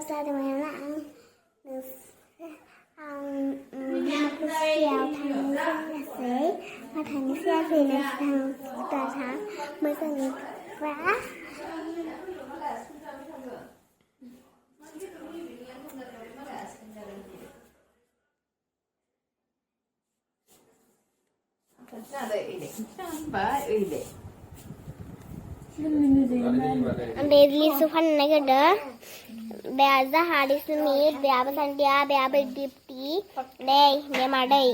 जादोंमोन आं खुसियाव थांनोसै नोंथां मोजाङैब्ला Daily Sufan Nagada Beaza Hadis meat, Beabasandia, Beabadipti, Day, Nemaday,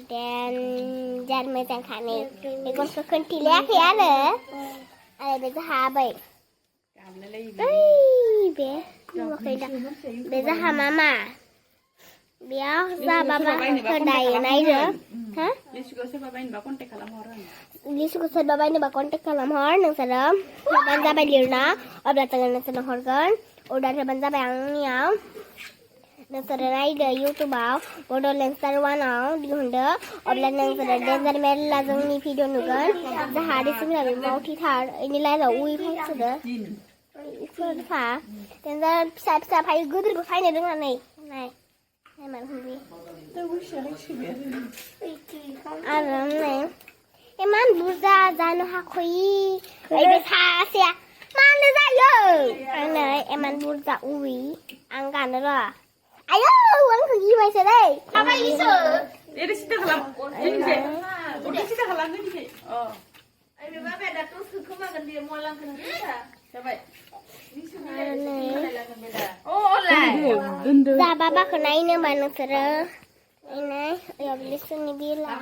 then Jarmas and Honey. Because for Contilia, I was a habit. There's a hamama. Biasa baba kedai naik ha? Lisu ko sa baba ini bakon tek kalam har nang sadam banza ba lirna abla tangan nang sadam horgan order sa banza ba ang niyaw nang sadai de YouTube aw order lens tarwan aw di hunda abla nang sadai dengar mel la jang ni video nugan da hadi sing la mau thi thar ini lai la ui phai sada ifur pha dengar pisa phai gudur ko phai ne ding này này mà không đi này em ăn bún ra nó hắc khuy ấy để tha xe mà nó ra giờ anh này em ăn bún ra ui ăn cả nữa rồi ai ơi uống thử gì vậy sẽ đây sao vậy lý sự để đi siapa kalam ini sih udah siapa kalam ini sih oh ayo bapak ada tuh không mà gần điểm mua lăng cái này sao vậy Dạ ba bác này nữa mà nó sờ đây này ở bên sân đi lại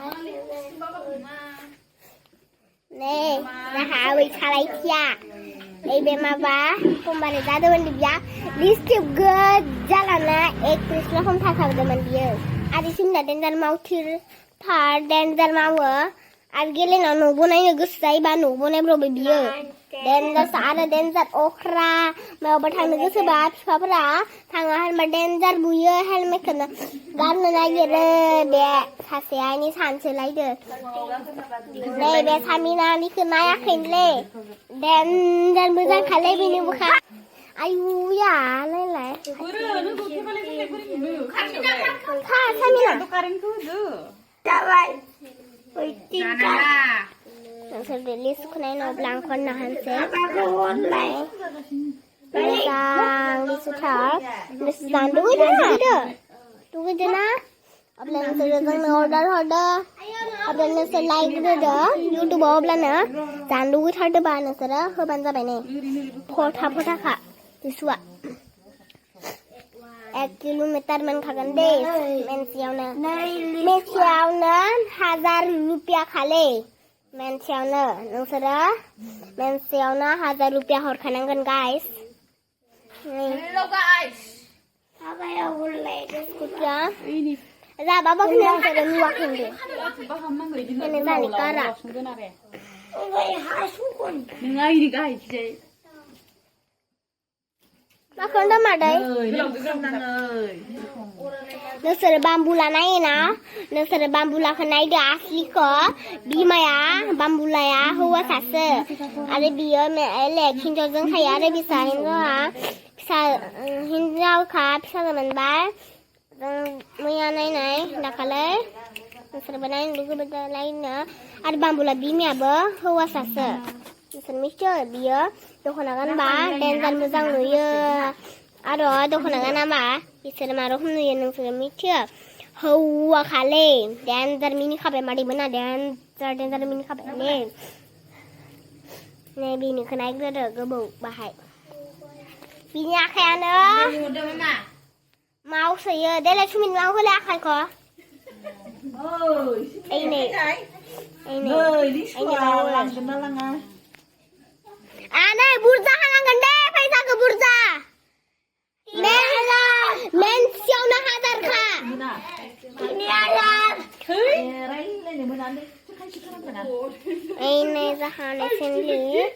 này ra hà bị khai lại chia đây bên mà ba không mà để ra đâu mình đi giá list good jalan ek Krishna không thay sao để mình đi adi xin là đến mau thir thar đến mau আর গেলে না নবো নাই গুছাই বা নবো নাই বড় বিয়ে danger সারা danger ওখরা মে ওবাঠাং নগছে বা ফাবরা থাঙ্গা হাল মা ডেঞ্জার বুয়ে হেলমেট kana গান না গেরে বে সাসে আইনি সানছে লাইদে লে বে সামিনা niคือনায়া খেনলে ডেঞ্জার মোজা খালে বিনি বুখা আইউ ইয়া লাই লাই খা সামিনা তো কারেন কু দু যাবাই Nang sebelis kunai no blangkon nahan se. Lai. Sang di sutar. Nisdan duit na. Duit na. Ablan se jang order. Ablan se like de. YouTube ablan na. Dan duit hard ba na sara. Ho banza bai ne. Phota kha. Tiswa. 1 kilometer men khagan de men siaw na 1000 rupiah khale men siaw na nungsara men siaw na 1000 rupiah hor khanangan guys hello guys apa ya ulle kutia ini ra baba kena kada mi wakin de ini tani kara oi hasu kon ngai di guys Makonda madai. Nusar bambula nai na. Nusar bambula kanai de asli ko. Bima ya, bambula ya huwa sase. Ada biar me ele kinjo jeng kaya ada bisa hinjo ha. Bisa hinjo ka bisa teman bar. Muya nai nakale. Nusar banai lugu beda lain na. Ada bambula bima ba huwa sase. Nusar mister biar दखनागान बा डेन्जार मोजां नुयो आरो दखनागान मा इसोर मा रखम नुयो नोंसोर मिथियो हौवा खाले डेन्जार मिनि खाबाय मादै मोना डेन्जार मिनि खाबाय ने नै बिनिखौ नायग्रोदो गोबौ बाहाय बिनि आखायानो मावसोयो देलाय सुमिन माव होलाय आखाइखौ ओइ नै लांगोन ना लाङा Aneh burza halangan deh, paisa ke burza. Men siau na hadar ka. Ini ayat. Ini zahane sendiri.